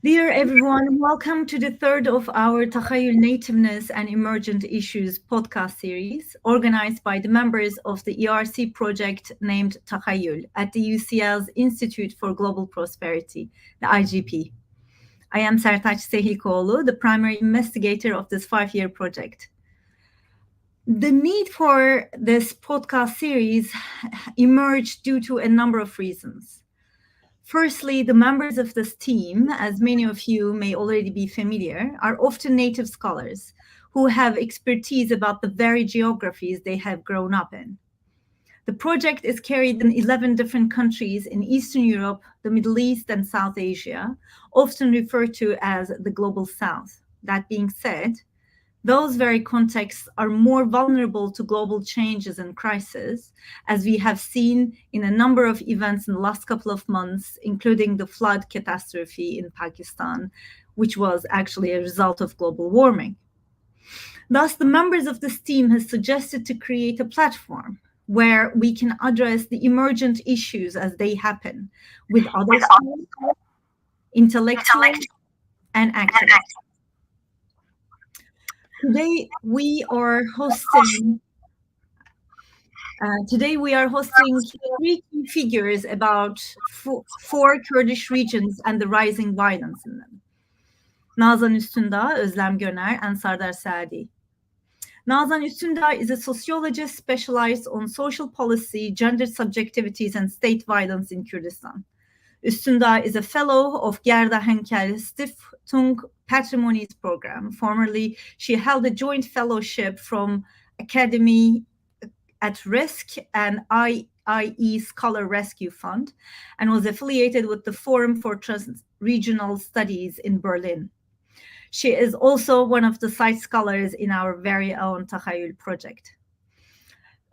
Dear everyone, welcome to the third of our Takhayul Nativeness and Emergent Issues podcast series, organized by the members of the ERC project named Takhayul at the UCL's Institute for Global Prosperity, the IGP. I am Sertaç Sehlikoğlu, the primary investigator of this 5-year project. The need for this podcast series emerged due to a number of reasons. Firstly, the members of this team, as many of you may already be familiar, are often native scholars who have expertise about the very geographies they have grown up in. The project is carried in 11 different countries in Eastern Europe, the Middle East, and South Asia, often referred to as the Global South. That being said, those very contexts are more vulnerable to global changes and crises, as we have seen in a number of events in the last couple of months, including the flood catastrophe in Pakistan, which was actually a result of global warming. Thus, the members of this team have suggested to create a platform where we can address the emergent issues as they happen with other scholars, intellectuals, and activists. Today we are hosting three key figures about four Kurdish regions and the rising violence in them. Nazan Üstündağ, Özlem Göner, and Sardar Saadi. Nazan Üstündağ is a sociologist specialized on social policy, gender subjectivities, and state violence in Kurdistan. Üstündağ is a fellow of Gerda Henkel Stiftung Patrimonies program. Formerly, she held a joint fellowship from Academy at Risk and IIE Scholar Rescue Fund, and was affiliated with the Forum for Trans-Regional Studies in Berlin. She is also one of the site scholars in our very own Takhayul project.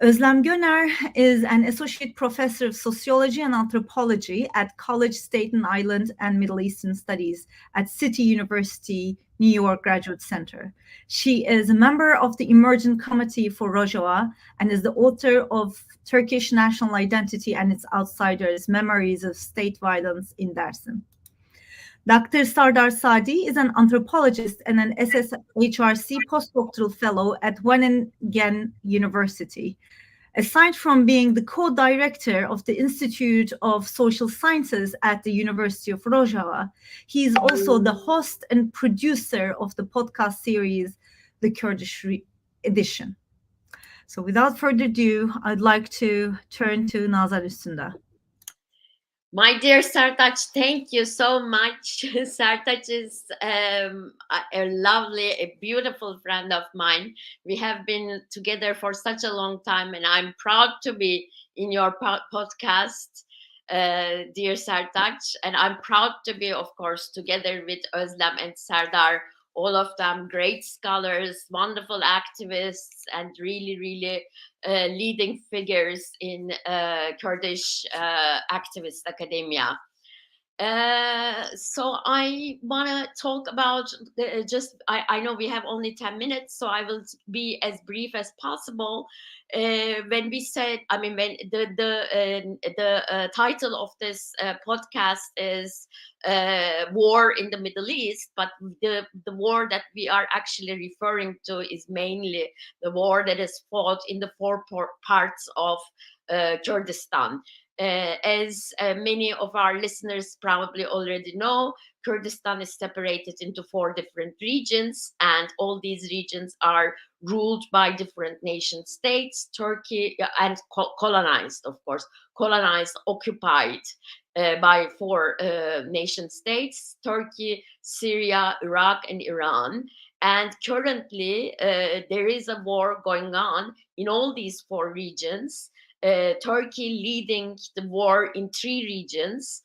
Özlem Göner is an associate professor of sociology and anthropology at College Staten Island and Middle Eastern Studies at City University, New York Graduate Center. She is a member of the Emergent Committee for Rojava and is the author of Turkish National Identity and Its Outsiders, Memories of State Violence in Dersim. Dr. Sardar Saadi is an anthropologist and an SSHRC postdoctoral fellow at Wageningen University. Aside from being the co-director of the Institute of Social Sciences at the University of Rojava, he is also the host and producer of the podcast series, The Kurdish Edition. So without further ado, I'd like to turn to Nazan Üstündağ. My dear Sertaç, thank you so much. Sertaç is a lovely, a beautiful friend of mine. We have been together for such a long time, and I'm proud to be in your podcast, dear Sertaç. And I'm proud to be, of course, together with Özlem and Sardar, all of them great scholars, wonderful activists, and really leading figures in Kurdish activist academia. So I want to talk about I know we have only 10 minutes, so I will be as brief as possible. When we said, I mean, when the title of this podcast is war in the Middle East, but the war that we are actually referring to is mainly the war that is fought in the four parts of Kurdistan. As many of our listeners probably already know, Kurdistan is separated into 4 different regions, and all these regions are ruled by different nation states, Turkey, and colonized, of course, occupied by 4 nation states, Turkey, Syria, Iraq, and Iran. And currently, there is a war going on in all these 4 regions. Turkey leading the war in 3 regions.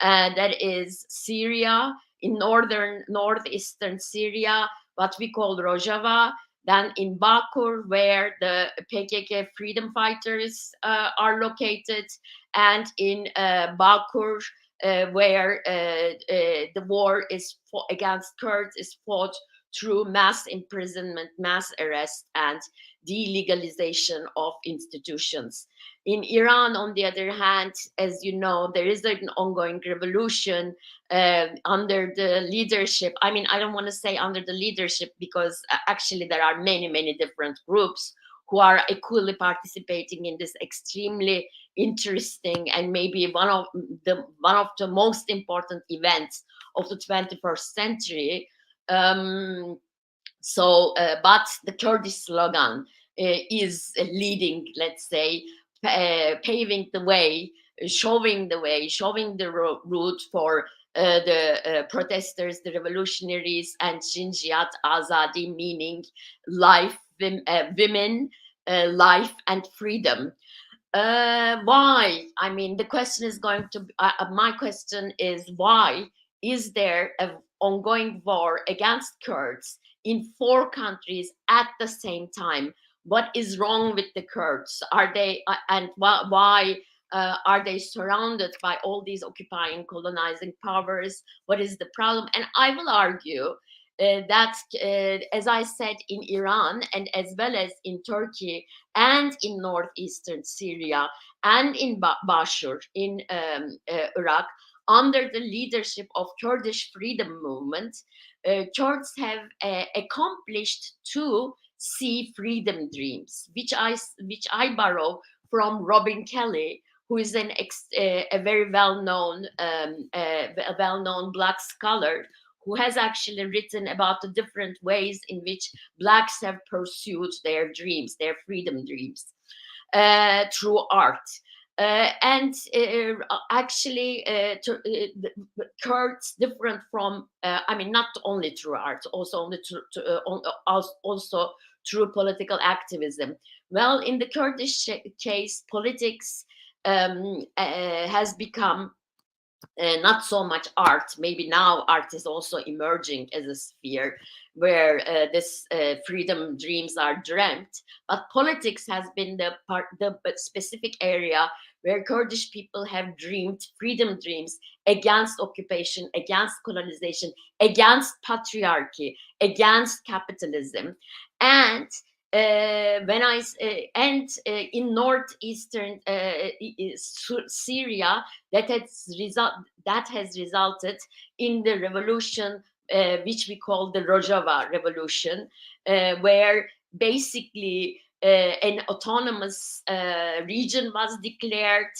That is Syria, in northeastern Syria, what we call Rojava, then in Bakur, where the PKK freedom fighters are located, and in Bakur, where the war is against Kurds is fought through mass imprisonment, mass arrest, and delegalization of institutions. In Iran, on the other hand, as you know, there is an ongoing revolution under the leadership. I mean, I don't want to say under the leadership, because actually there are many, many different groups who are equally participating in this extremely interesting and maybe one of the most important events of the 21st century. But the Kurdish slogan is leading, let's say, paving the way, showing the way, showing the route for the protesters, the revolutionaries, and Jinjiyat Azadi, meaning life, women, life, and freedom. Why? I mean, the question is going to. My question is, why is there an ongoing war against Kurds in 4 countries at the same time? What is wrong with the Kurds? Are they and why are they surrounded by all these occupying, colonizing powers? What is the problem? And I will argue that, as I said, in Iran and as well as in Turkey and in northeastern Syria and in Bashur in Iraq, under the leadership of Kurdish freedom movement, Kurds have accomplished 2 sea freedom dreams, which I borrow from Robin Kelly, who is a very well-known Black scholar, who has actually written about the different ways in which Blacks have pursued their dreams, their freedom dreams, through art. Actually, Kurds different from, I mean, not only through art, also through political activism. Well, in the Kurdish case, politics has become not so much art. Maybe now art is also emerging as a sphere where this freedom dreams are dreamt. But politics has been the specific area where Kurdish people have dreamed freedom dreams against occupation, against colonization, against patriarchy, against capitalism. And in northeastern Syria, that has resulted in the revolution, which we call the Rojava revolution, where basically an autonomous region was declared.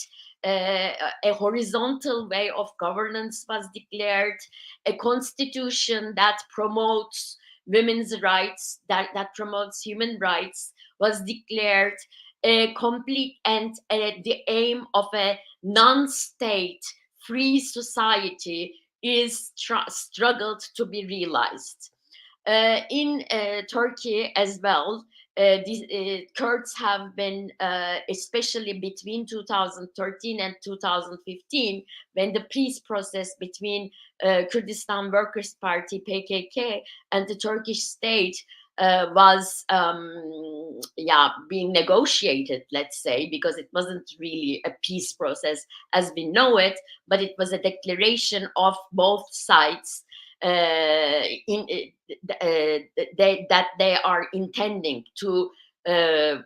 A horizontal way of governance was declared, a constitution that promotes women's rights, that promotes human rights, was declared, a complete, and the aim of a non-state free society is struggled to be realized. In Turkey as well, these Kurds have been, especially between 2013 and 2015, when the peace process between Kurdistan Workers' Party, PKK, and the Turkish state was being negotiated, let's say, because it wasn't really a peace process as we know it, but it was a declaration of both sides that they are intending to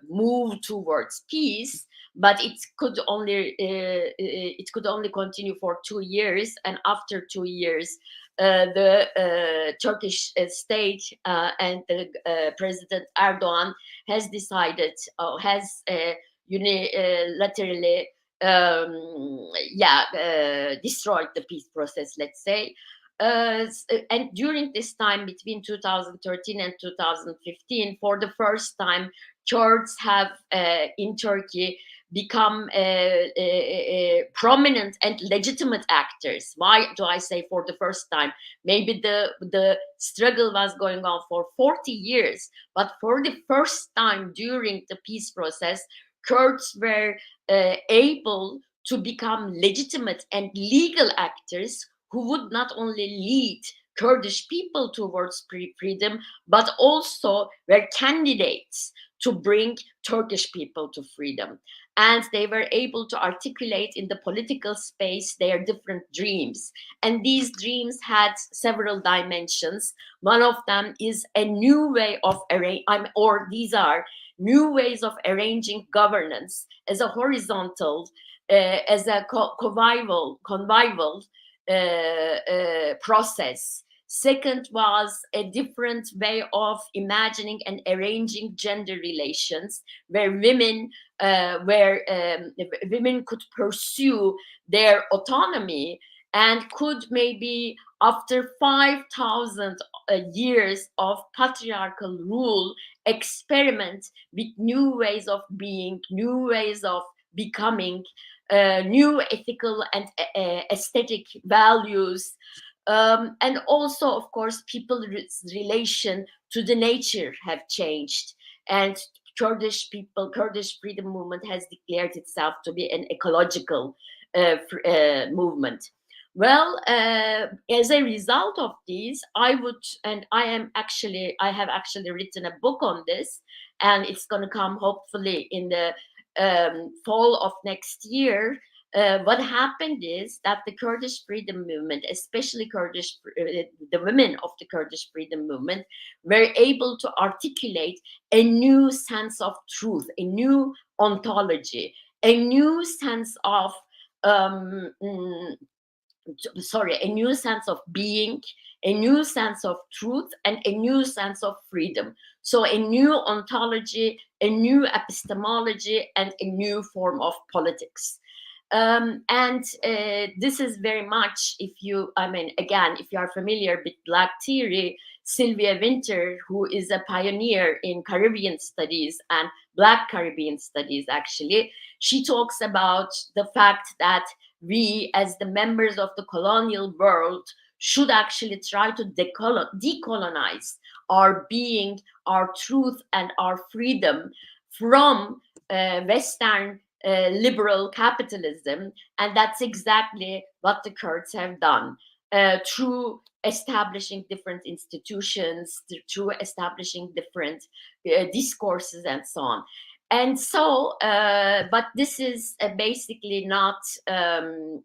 move towards peace, but it could only continue for 2 years, and after 2 years, the Turkish state and the President Erdogan has decided, has unilaterally destroyed the peace process, let's say. And during this time, between 2013 and 2015, for the first time, Kurds have in Turkey become prominent and legitimate actors. Why do I say for the first time? Maybe the struggle was going on for 40 years, but for the first time during the peace process, Kurds were able to become legitimate and legal actors who would not only lead Kurdish people towards freedom, but also were candidates to bring Turkish people to freedom. And they were able to articulate in the political space their different dreams. And these dreams had several dimensions. One of them is a new way of these are new ways of arranging governance as a horizontal, as a convivial process. Second was a different way of imagining and arranging gender relations, where women could pursue their autonomy and could maybe, after 5,000 years of patriarchal rule, experiment with new ways of being, new ways of becoming, new ethical and aesthetic values. And also, of course, people's relation to the nature have changed. And Kurdish freedom movement has declared itself to be an ecological movement. Well, as a result of these, I have actually written a book on this, and it's going to come hopefully in the fall of next year. What happened is that the Kurdish freedom movement, especially the women of the Kurdish freedom movement, were able to articulate a new sense of truth, a new ontology, a new sense of a new sense of being, a new sense of truth, and a new sense of freedom. So a new ontology, a new epistemology, and a new form of politics. And this is very much, if you are familiar with Black theory, Sylvia Wynter, who is a pioneer in Caribbean studies and Black Caribbean studies, actually, she talks about the fact that we, as the members of the colonial world, should actually try to decolonize our being, our truth, and our freedom from Western liberal capitalism. And that's exactly what the Kurds have done through establishing different institutions, through establishing different discourses, and so on. And so, but this is basically not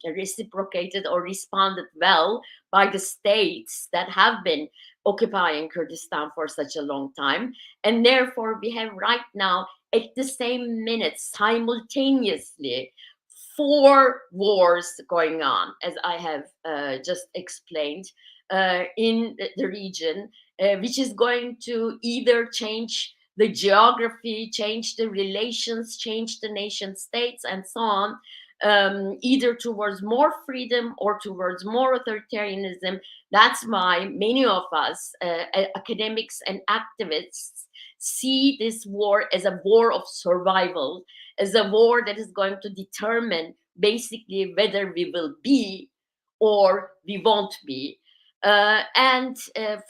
reciprocated or responded well by the states that have been occupying Kurdistan for such a long time. And therefore, we have right now, at the same minute, simultaneously, 4 wars going on, as I have just explained, in the region, which is going to either change the geography, change the relations, change the nation states, and so on, either towards more freedom or towards more authoritarianism. That's why many of us, academics and activists, see this war as a war of survival, as a war that is going to determine basically whether we will be or we won't be. And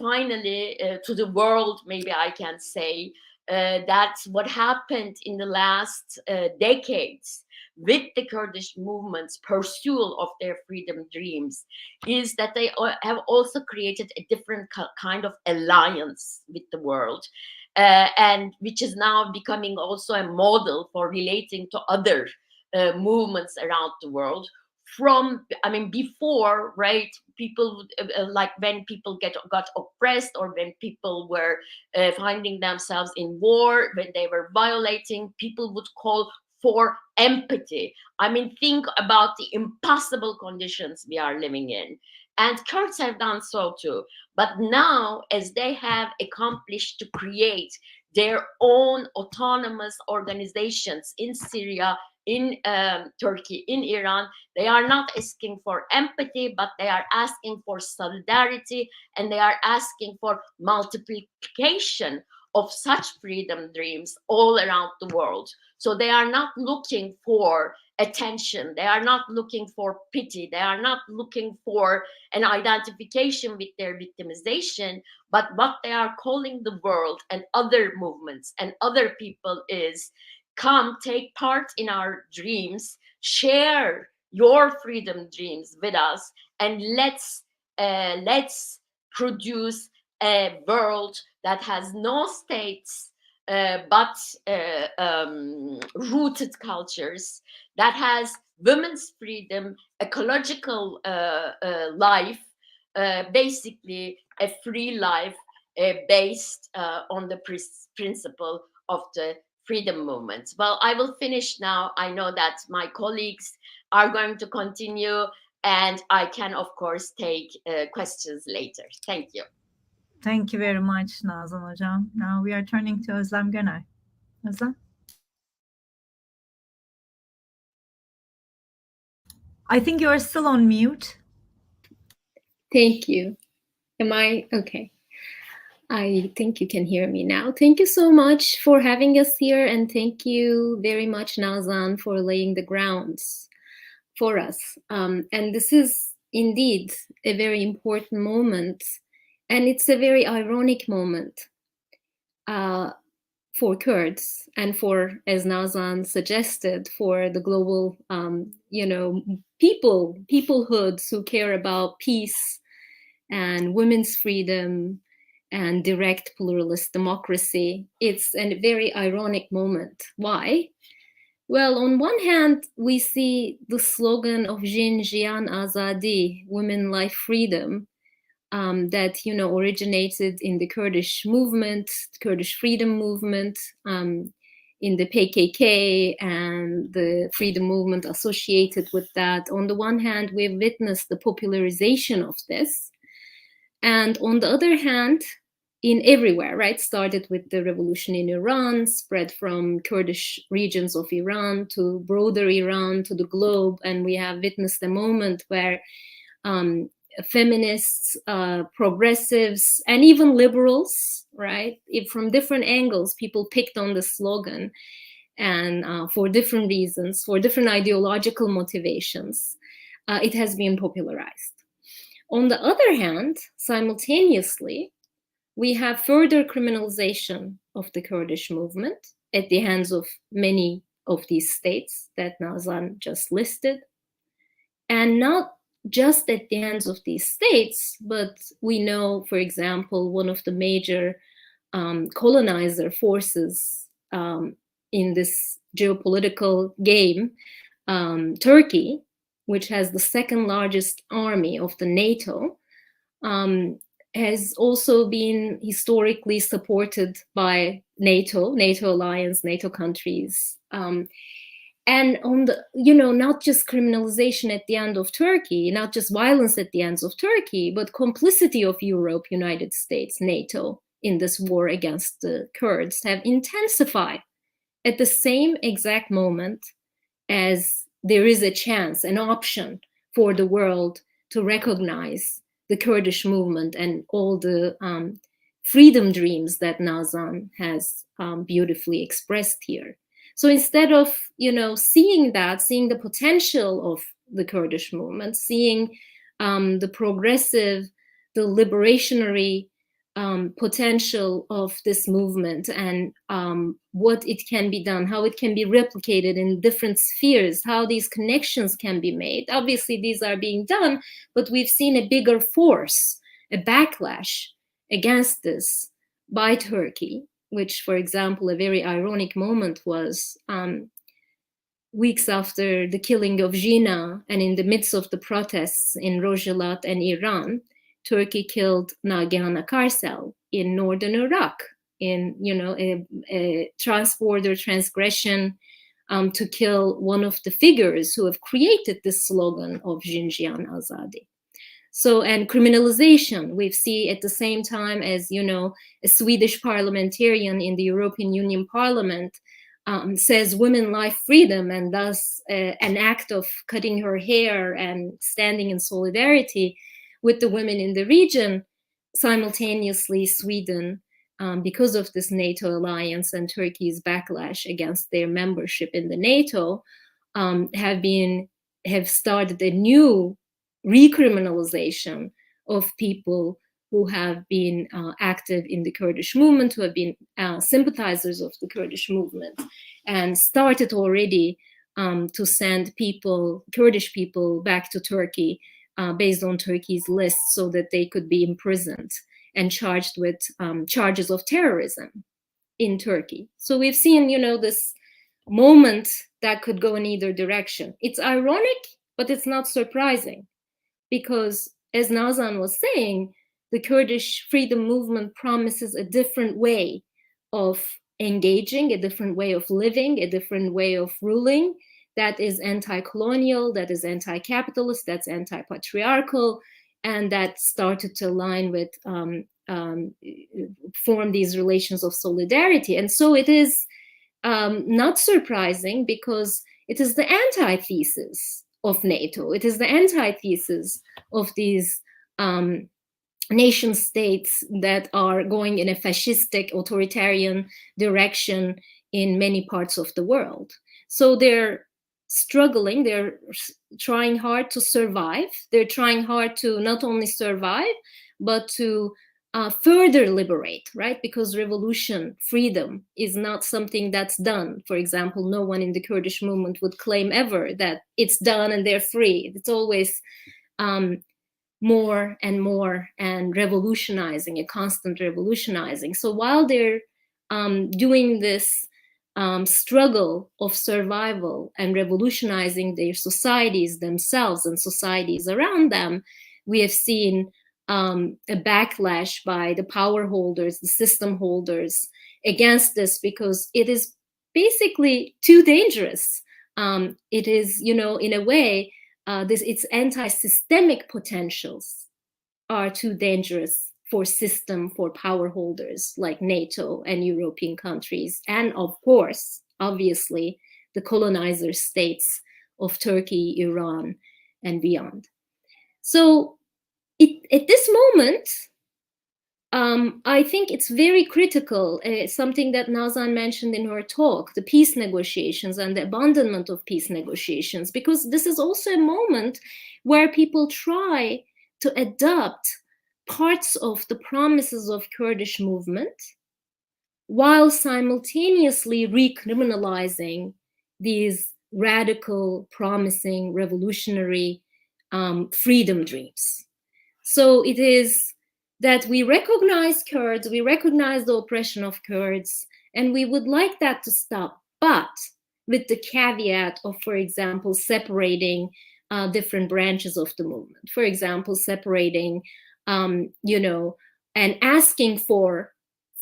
finally, to the world, maybe I can say that what happened in the last decades with the Kurdish movement's pursuit of their freedom dreams is that they have also created a different kind of alliance with the world, and which is now becoming also a model for relating to other movements around the world. Before, right, people like when people got oppressed, or when people were finding themselves in war, when they were violating, people would call for empathy. Think about the impossible conditions we are living in. And Kurds have done so too. But now, as they have accomplished to create their own autonomous organizations in Syria, in Turkey, in Iran, they are not asking for empathy, but they are asking for solidarity, and they are asking for multiplication of such freedom dreams all around the world. So they are not looking for attention, they are not looking for pity, they are not looking for an identification with their victimization, but what they are calling the world and other movements and other people is, come take part in our dreams, share your freedom dreams with us, and let's produce a world that has no states, but rooted cultures, that has women's freedom, ecological life, basically a free life based on the principle of the freedom movements. Well, I will finish now. I know that my colleagues are going to continue, and I can, of course, take questions later. Thank you. Thank you very much, Nazan Hocam. Now we are turning to Özlem Göner. Özlem? I think you are still on mute. Thank you. Am I okay? I think you can hear me now. Thank you so much for having us here, and thank you very much, Nazan, for laying the grounds for us. And this is indeed a very important moment, and it's a very ironic moment for Kurds and for, as Nazan suggested, for the global, peoplehoods who care about peace and women's freedom and direct pluralist democracy. It's a very ironic moment. Why? Well, on one hand, we see the slogan of Jin Jiyan Azadi, women, life, freedom, that originated in the Kurdish movement, Kurdish freedom movement, in the PKK and the freedom movement associated with that. On the one hand, we've witnessed the popularization of this. And on the other hand, in everywhere, right? Started with the revolution in Iran, spread from Kurdish regions of Iran to broader Iran, to the globe. And we have witnessed a moment where feminists, progressives, and even liberals, right? From different angles, people picked on the slogan, and for different reasons, for different ideological motivations, it has been popularized. On the other hand, simultaneously, we have further criminalization of the Kurdish movement at the hands of many of these states that Nazan just listed. And not just at the hands of these states, but we know, for example, one of the major colonizer forces in this geopolitical game, Turkey, which has the second largest army of the NATO, has also been historically supported by NATO alliance, NATO countries. And on the, not just criminalization at the end of Turkey, not just violence at the ends of Turkey, but complicity of Europe, United States, NATO in this war against the Kurds have intensified at the same exact moment as there is a chance, an option for the world to recognize the Kurdish movement and all the freedom dreams that Nazan has beautifully expressed here. So instead of, seeing the potential of the Kurdish movement, seeing the progressive, the liberationary potential of this movement and what it can be done, how it can be replicated in different spheres, how these connections can be made. Obviously, these are being done, but we've seen a bigger force, a backlash against this by Turkey, which, for example, a very ironic moment was weeks after the killing of Jina and in the midst of the protests in Rojhelat and Iran, Turkey killed Nagihan Akarsel in northern Iraq in, a transborder transgression to kill one of the figures who have created this slogan of Jin Jiyan Azadi. So, and criminalization, we see at the same time as, a Swedish parliamentarian in the European Union Parliament says women, life, freedom, and thus an act of cutting her hair and standing in solidarity with the women in the region. Simultaneously, Sweden, because of this NATO alliance and Turkey's backlash against their membership in the NATO, have started a new recriminalization of people who have been active in the Kurdish movement, who have been sympathizers of the Kurdish movement, and started already to send Kurdish people back to Turkey based on Turkey's list so that they could be imprisoned and charged with charges of terrorism in Turkey. So we've seen, this moment that could go in either direction. It's ironic, but it's not surprising. Because, as Nazan was saying, the Kurdish freedom movement promises a different way of engaging, a different way of living, a different way of ruling that is anti-colonial, that is anti-capitalist, that's anti-patriarchal, and that started to align with, form these relations of solidarity. And so it is not surprising, because it is the antithesis of NATO. It is the antithesis of these nation states that are going in a fascistic, authoritarian direction in many parts of the world. So they're struggling, they're trying hard to survive. They're trying hard to not only survive, but to further liberate, right? Because revolution, freedom is not something that's done. For example, no one in the Kurdish movement would claim ever that it's done and they're free. It's always more and more, and revolutionizing, a constant revolutionizing. So while they're doing this struggle of survival and revolutionizing their societies themselves and societies around them, we have seen a backlash by the power holders, the system holders against this, because it is basically too dangerous. It is, you know, in a way, its anti-systemic potentials are too dangerous for power holders like NATO and European countries, and of course, obviously, the colonizer states of Turkey, Iran, and beyond. So at this moment, I think it's very critical, something that Nazan mentioned in her talk, the peace negotiations and the abandonment of peace negotiations, because this is also a moment where people try to adopt parts of the promises of Kurdish movement while simultaneously recriminalizing these radical, promising, revolutionary freedom dreams. So it is that we recognize Kurds, we recognize the oppression of Kurds, and we would like that to stop, but with the caveat of, for example, separating different branches of the movement. For example, separating, you know, and asking for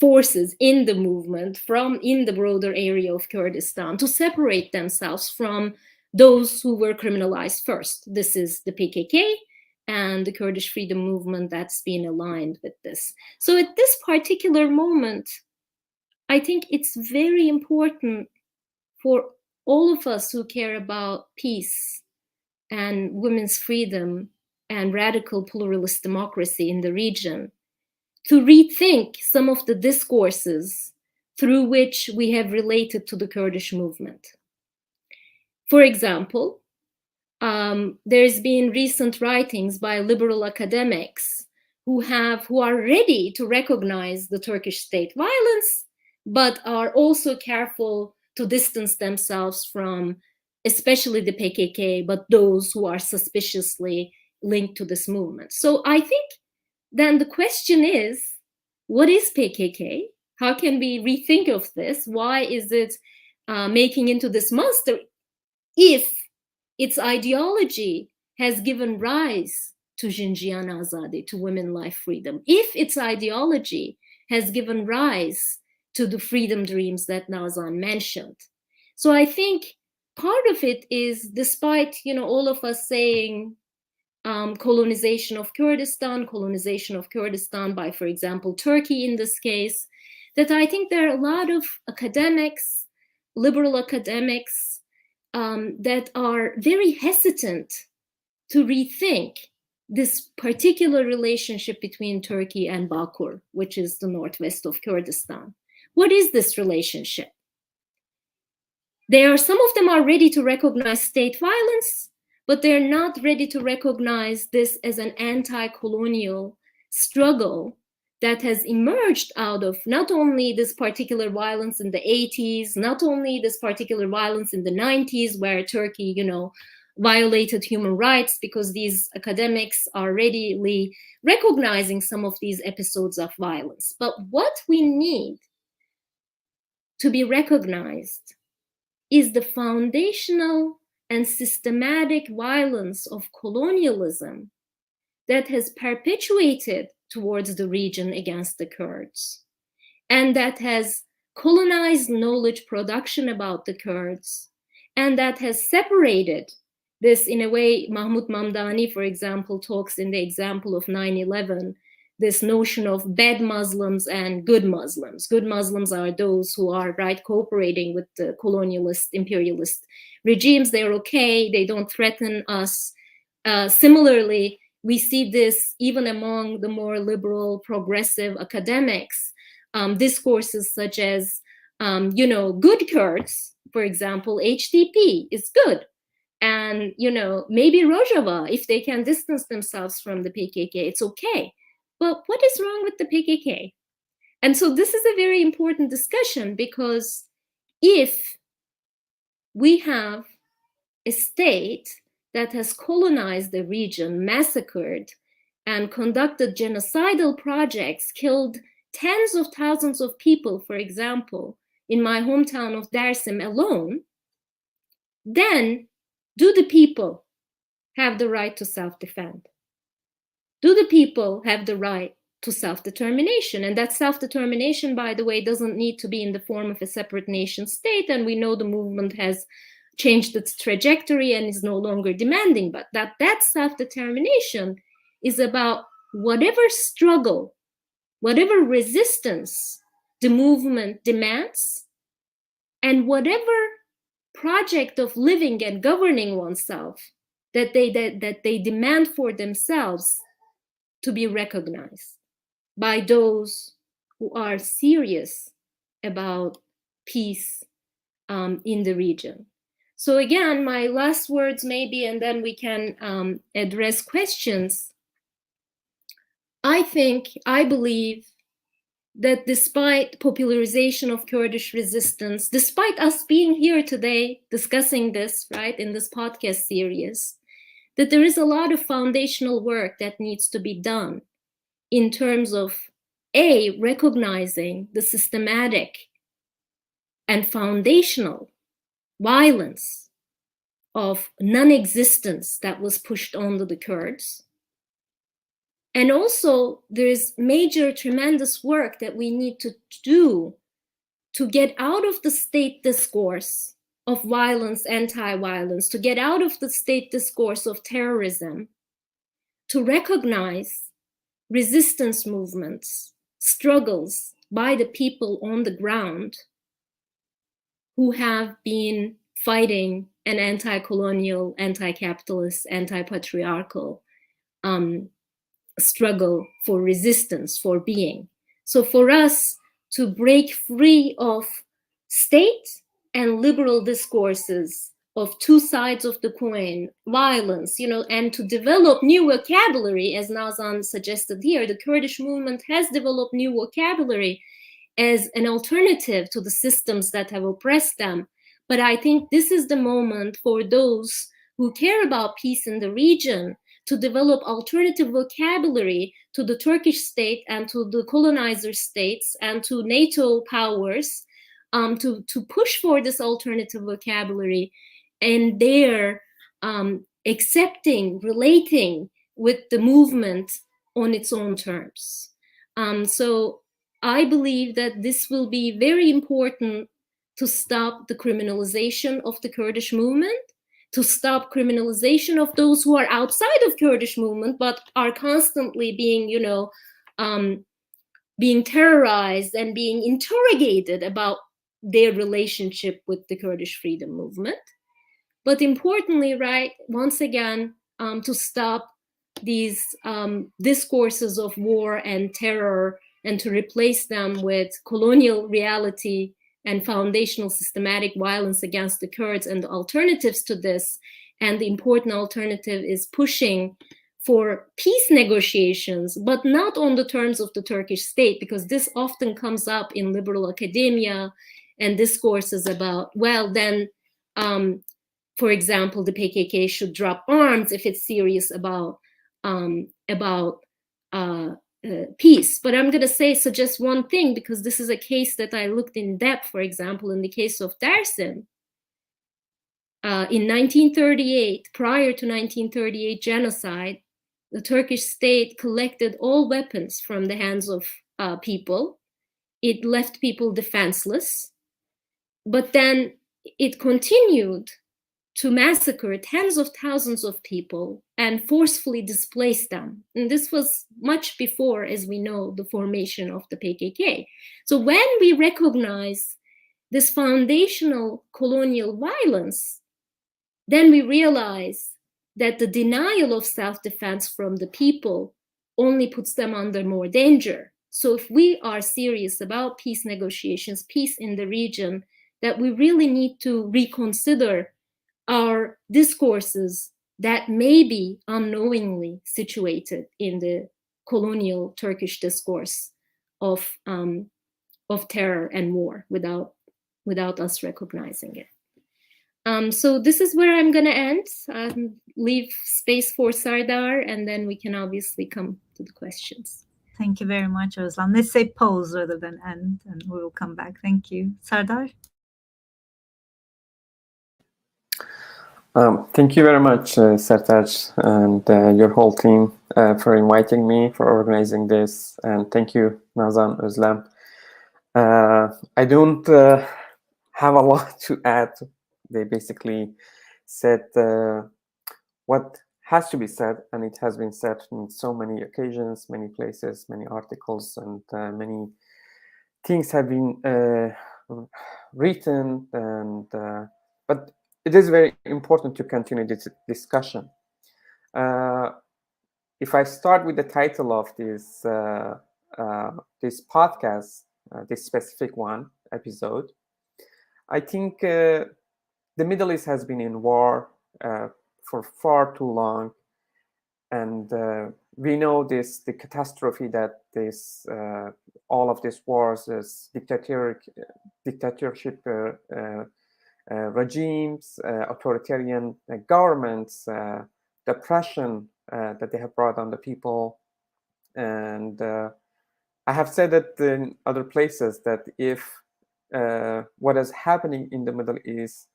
forces in the movement in the broader area of Kurdistan to separate themselves from those who were criminalized first. This is the PKK and the Kurdish freedom movement that's been aligned with this. So at this particular moment, I think it's very important for all of us who care about peace and women's freedom and radical pluralist democracy in the region to rethink some of the discourses through which we have related to the Kurdish movement. For example, there's been recent writings by liberal academics who are ready to recognize the Turkish state violence, but are also careful to distance themselves from, especially the PKK, but those who are suspiciously linked to this movement. So I think then the question is, what is PKK? How can we rethink of this? Why is it making into this monster if its ideology has given rise to Jinjiyan Azadi, to women, life, freedom? If its ideology has given rise to the freedom dreams that Nazan mentioned. So I think part of it is, despite, you know, all of us saying colonization of Kurdistan by, for example, Turkey in this case, that I think there are a lot of academics, liberal academics, that are very hesitant to rethink this particular relationship between Turkey and Bakur, which is the northwest of Kurdistan. What is this relationship? Some of them are ready to recognize state violence, but they're not ready to recognize this as an anti-colonial struggle that has emerged out of not only this particular violence in the 80s, not only this particular violence in the 90s, where Turkey, you know, violated human rights, because these academics are readily recognizing some of these episodes of violence. But what we need to be recognized is the foundational and systematic violence of colonialism that has perpetuated towards the region against the Kurds, and that has colonized knowledge production about the Kurds, and that has separated this in a way. Mahmoud Mamdani, for example, talks in the example of 9/11, this notion of bad Muslims and good Muslims. Good Muslims are those who are, right, cooperating with the colonialist, imperialist regimes. They're okay, they don't threaten us. Similarly, we see this even among the more liberal, progressive academics, discourses such as, good Kurds, for example, HDP is good. And, maybe Rojava, if they can distance themselves from the PKK, it's okay. But what is wrong with the PKK? And so this is a very important discussion, because if we have a state that has colonized the region, massacred, and conducted genocidal projects, killed tens of thousands of people, for example, in my hometown of Dersim alone, then do the people have the right to self-defend? Do the people have the right to self-determination? And that self-determination, by the way, doesn't need to be in the form of a separate nation state. And we know the movement has changed its trajectory and is no longer demanding, but that self-determination is about whatever struggle, whatever resistance the movement demands, and whatever project of living and governing oneself that they demand for themselves to be recognized by those who are serious about peace in the region. So again, my last words maybe, and then we can address questions. I believe that despite popularization of Kurdish resistance, despite us being here today discussing this, right, in this podcast series, that there is a lot of foundational work that needs to be done in terms of, A, recognizing the systematic and foundational violence of non-existence that was pushed onto the Kurds. And also, there's major, tremendous work that we need to do to get out of the state discourse of violence, anti-violence, to get out of the state discourse of terrorism, to recognize resistance movements, struggles by the people on the ground who have been fighting an anti-colonial, anti-capitalist, anti-patriarchal struggle for resistance, for being. So for us to break free of state and liberal discourses of two sides of the coin, violence, and to develop new vocabulary, as Nazan suggested here, the Kurdish movement has developed new vocabulary as an alternative to the systems that have oppressed them. But I think this is the moment for those who care about peace in the region to develop alternative vocabulary to the Turkish state and to the colonizer states and to NATO powers, to push for this alternative vocabulary and their accepting, relating with the movement on its own terms. So I believe that this will be very important to stop the criminalization of the Kurdish movement, to stop criminalization of those who are outside of Kurdish movement but are constantly being, being terrorized and being interrogated about their relationship with the Kurdish freedom movement. But importantly, right, once again, to stop these discourses of war and terror and to replace them with colonial reality and foundational systematic violence against the Kurds, and the alternatives to this. And the important alternative is pushing for peace negotiations, but not on the terms of the Turkish state, because this often comes up in liberal academia and discourses about, well, then, for example, the PKK should drop arms if it's serious about peace. But I'm going to suggest one thing, because this is a case that I looked in depth, for example, in the case of Dersim. In 1938, prior to 1938 genocide, the Turkish state collected all weapons from the hands of people it left people defenseless, but then it continued to massacre tens of thousands of people and forcefully displace them. And this was much before, as we know, the formation of the PKK. So when we recognize this foundational colonial violence, then we realize that the denial of self-defense from the people only puts them under more danger. So if we are serious about peace negotiations, peace in the region, that we really need to reconsider our discourses that may be unknowingly situated in the colonial Turkish discourse of terror and war without us recognizing it. So this is where I'm going to end. Leave space for Sardar, and then we can obviously come to the questions. Thank you very much, Özlem. Let's say pause rather than end, and we will come back. Thank you. Sardar? Thank you very much, Sertaç, and your whole team for inviting me, for organizing this. And thank you, Nazan, Özlem. I don't have a lot to add. They basically said what has to be said, and it has been said in so many occasions, many places, many articles, and many things have been written. And but it is very important to continue this discussion. If I start with the title of this this podcast, this specific one episode, I think the Middle East has been in war for far too long, and we know the catastrophe that this all of these wars, this dictatorship regimes, authoritarian governments, the oppression that they have brought on the people. And I have said that in other places that if what is happening in the Middle East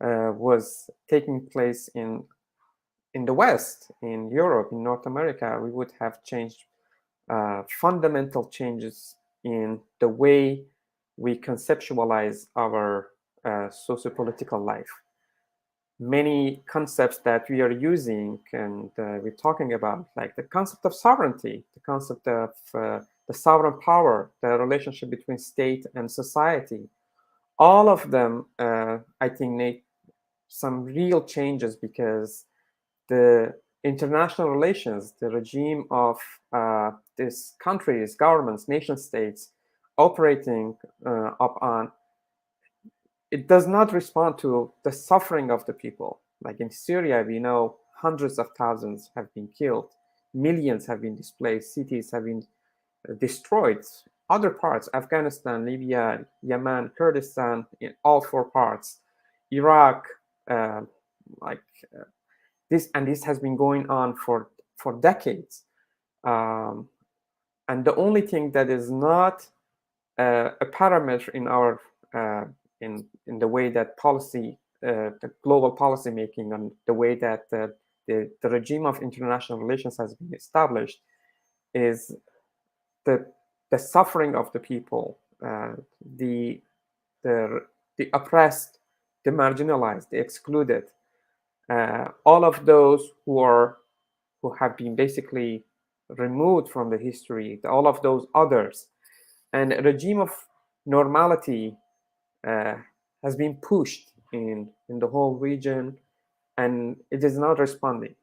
was taking place in the West, in Europe, in North America, we would have changed fundamental changes in the way we conceptualize our socio-political life. Many concepts that we are using and we're talking about, like the concept of sovereignty, the concept of the sovereign power, the relationship between state and society, all of them, I think, need some real changes, because the international relations, the regime of these countries, governments, nation states operating upon, it does not respond to the suffering of the people. Like in Syria, we know hundreds of thousands have been killed, millions have been displaced, cities have been destroyed. Other parts, Afghanistan, Libya, Yemen, Kurdistan, in all four parts, Iraq, this has been going on for decades. And the only thing that is not a parameter in our in the way that policy, the global policy making, and the way that the regime of international relations has been established, is the suffering of the people, the oppressed, the marginalized, the excluded, all of those who have been basically removed from the history, all of those others. And a regime of normality has been pushed in the whole region, and it is not responding.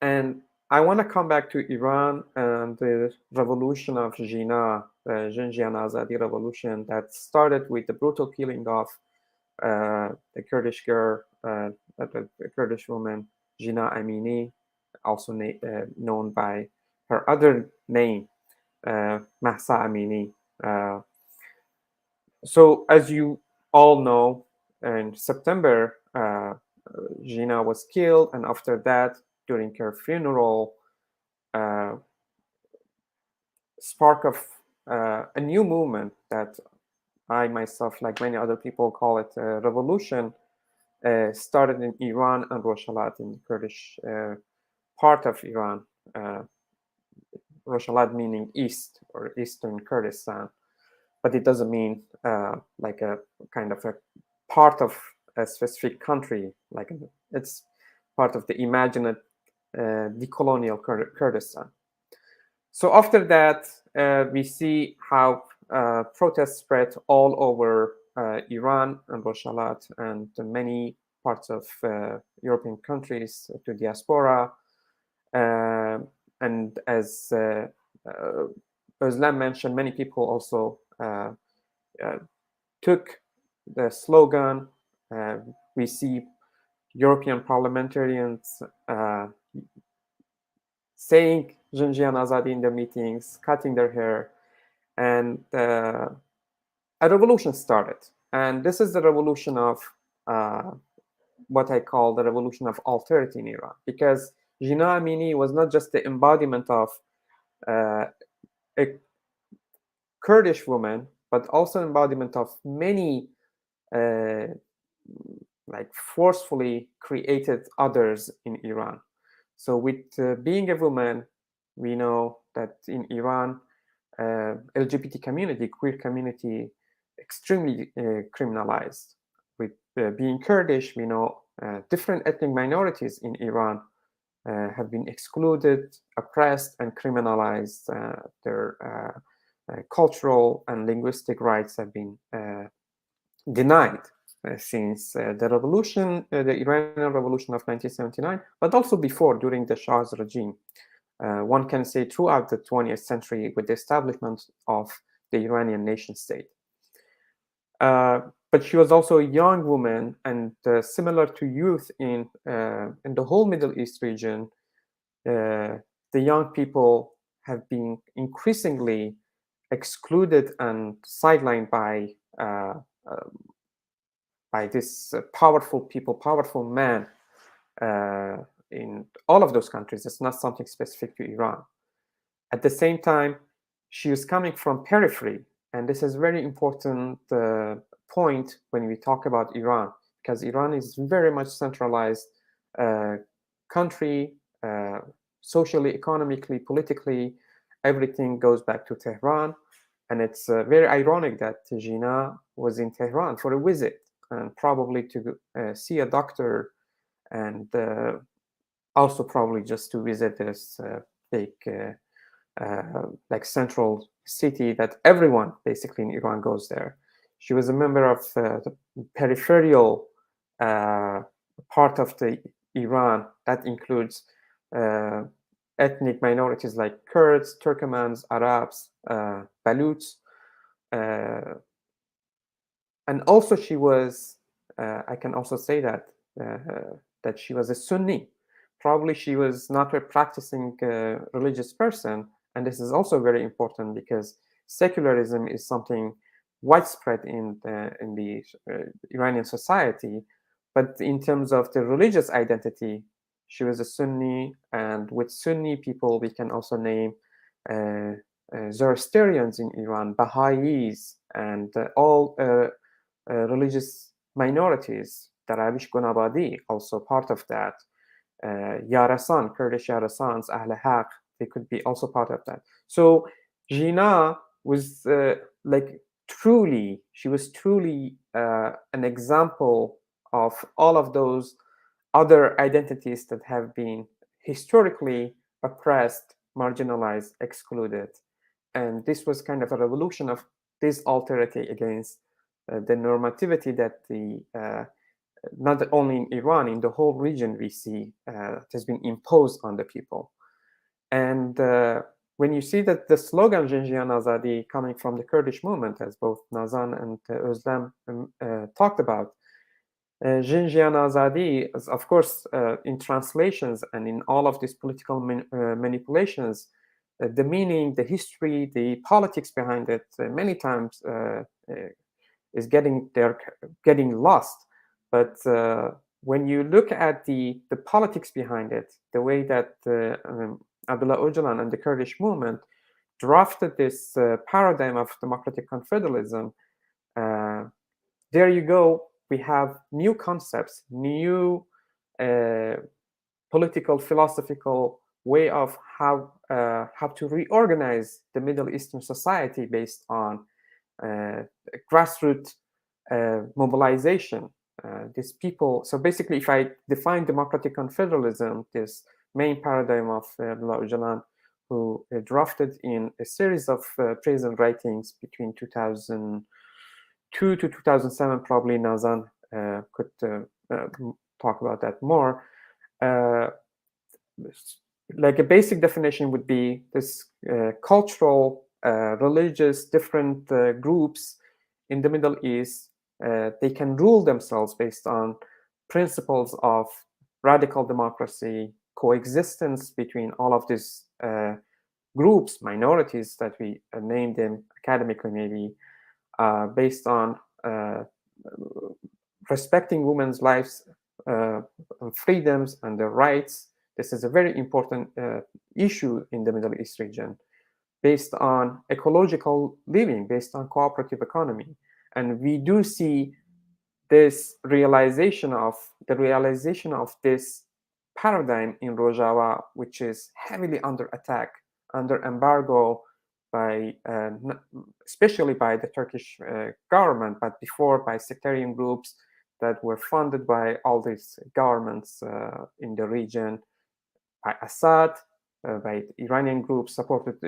And I want to come back to Iran and the revolution of Jina, the Jinjian Azadi revolution, that started with the brutal killing of the Kurdish girl, the Kurdish woman, Jina Amini, also known by her other name, Mahsa Amini. So as you all know, in September, Jina was killed, and after that, during her funeral, spark of a new movement that I myself, like many other people, call it a revolution, started in Iran and Rojhelat, in the Kurdish part of Iran. Rojhelat meaning east or eastern Kurdistan. but it doesn't mean like a kind of a part of a specific country. Like it's part of the imagined decolonial Kurdistan. So after that, we see how protests spread all over Iran and Rojhelat and many parts of European countries to diaspora. And as Özlem mentioned, many people also took the slogan. We see European parliamentarians saying Jinjiyan Azadi in the meetings, cutting their hair, and a revolution started. And this is the revolution of what I call the revolution of alterity in Iran, because Jina Amini was not just the embodiment of a Kurdish woman, but also embodiment of many like forcefully created others in Iran. So with being a woman, we know that in Iran, LGBT community, queer community, extremely criminalized. With being Kurdish, we know different ethnic minorities in Iran have been excluded, oppressed, and criminalized. Their cultural and linguistic rights have been denied since the revolution, the Iranian Revolution of 1979, but also before, during the Shah's regime. One can say throughout the 20th century with the establishment of the Iranian nation state. But she was also a young woman, and similar to youth in the whole Middle East region, the young people have been increasingly excluded and sidelined by this powerful people, powerful men in all of those countries. It's not something specific to Iran. At the same time, she was coming from periphery, and this is a very important point when we talk about Iran, because Iran is very much centralized country, socially, economically, politically. Everything goes back to Tehran, and it's very ironic that Jina was in Tehran for a visit and probably to see a doctor, and also probably just to visit this big like central city that everyone basically in Iran goes there. She was a member of the peripheral part of the Iran that includes ethnic minorities like Kurds, Turkomans, Arabs, Baluchs, and also she was. I can also say that that she was a Sunni. Probably she was not a practicing religious person, and this is also very important because secularism is something widespread in the Iranian society. But in terms of the religious identity, she was a Sunni, and with Sunni people, we can also name Zoroastrians in Iran, Baha'is, and all religious minorities. Darawish Gunabadi, also part of that. Yarasan, Kurdish Yarasans, Ahl Haq, they could be also part of that. So Jina was she was truly an example of all of those other identities that have been historically oppressed, marginalized, excluded. And this was kind of a revolution of this alterity against the normativity that not only in Iran, in the whole region, we see it has been imposed on the people. And when you see that the slogan Jinjiyan Azadi coming from the Kurdish movement, as both Nazan and Özlem talked about, Jinjiyan Azadi is, of course, in translations and in all of these political manipulations, the meaning, the history, the politics behind it, many times is getting lost. But when you look at the politics behind it, the way that Abdullah Öcalan and the Kurdish movement drafted this paradigm of democratic confederalism, there you go. We have new concepts, new political, philosophical way of how to reorganize the Middle Eastern society based on grassroots mobilization. These people. So basically, if I define democratic confederalism, this main paradigm of Abdullah Öcalan, who drafted in a series of prison writings between 2002 to 2007, probably Nazan could talk about that more. Like a basic definition would be this cultural, religious, different groups in the Middle East. They can rule themselves based on principles of radical democracy, coexistence between all of these groups, minorities that we named them academically, maybe, based on respecting women's lives, freedoms, and their rights. This is a very important issue in the Middle East region, based on ecological living, based on cooperative economy. And we do see this realization of this paradigm in Rojava, which is heavily under attack, under embargo by, especially by the Turkish government, but before by sectarian groups that were funded by all these governments in the region, by Assad, by Iranian groups, supported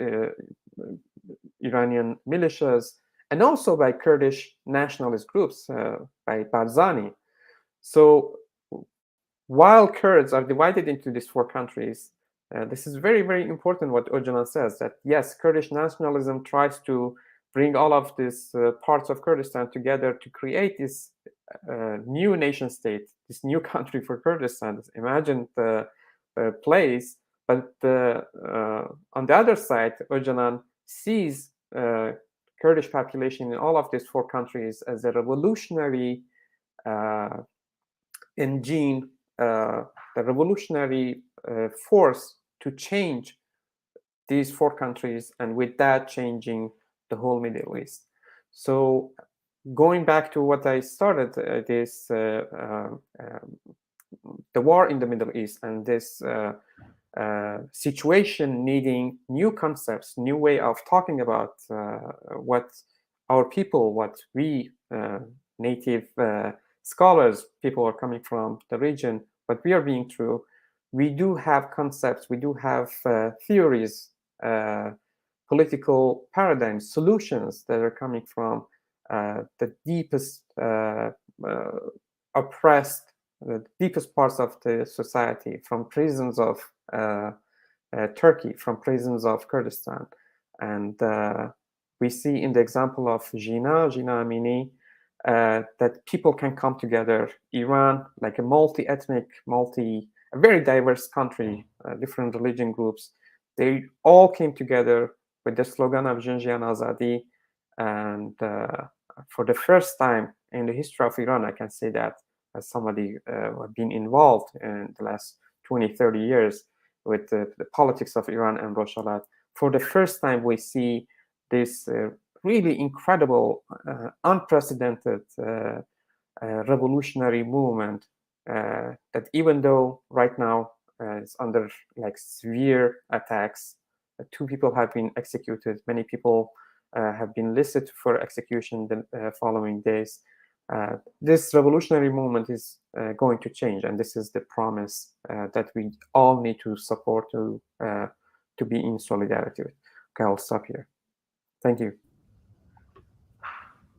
Iranian militias, and also by Kurdish nationalist groups, by Barzani. So while Kurds are divided into these four countries, this is very, very important what Öcalan says, that yes, Kurdish nationalism tries to bring all of these parts of Kurdistan together to create this new nation state, this new country for Kurdistan, this imagined place. But on the other side, Öcalan sees Kurdish population in all of these four countries as a revolutionary engine, the revolutionary force to change these four countries, and with that changing the whole Middle East. So going back to what I started, the war in the Middle East, and this situation needing new concepts, new way of talking about what our people, what we native scholars, people are coming from the region, what we are being through. We do have concepts, we do have theories, political paradigms, solutions that are coming from the deepest oppressed, the deepest parts of the society, from prisons of Turkey, from prisons of Kurdistan. And we see in the example of Jina Amini, that people can come together. Iran, like a multi-ethnic, a very diverse country, different religion groups, they all came together with the slogan of Janjian Azadi. And for the first time in the history of Iran, I can say that as somebody who has been involved in the last 20, 30 years with the politics of Iran and Rojava, for the first time we see this really incredible, unprecedented revolutionary movement that, even though right now is under like severe attacks, 2 people have been executed, many people have been listed for execution the following days. This revolutionary movement is going to change, and this is the promise that we all need to support, to be in solidarity with. Okay, I'll stop here. Thank you.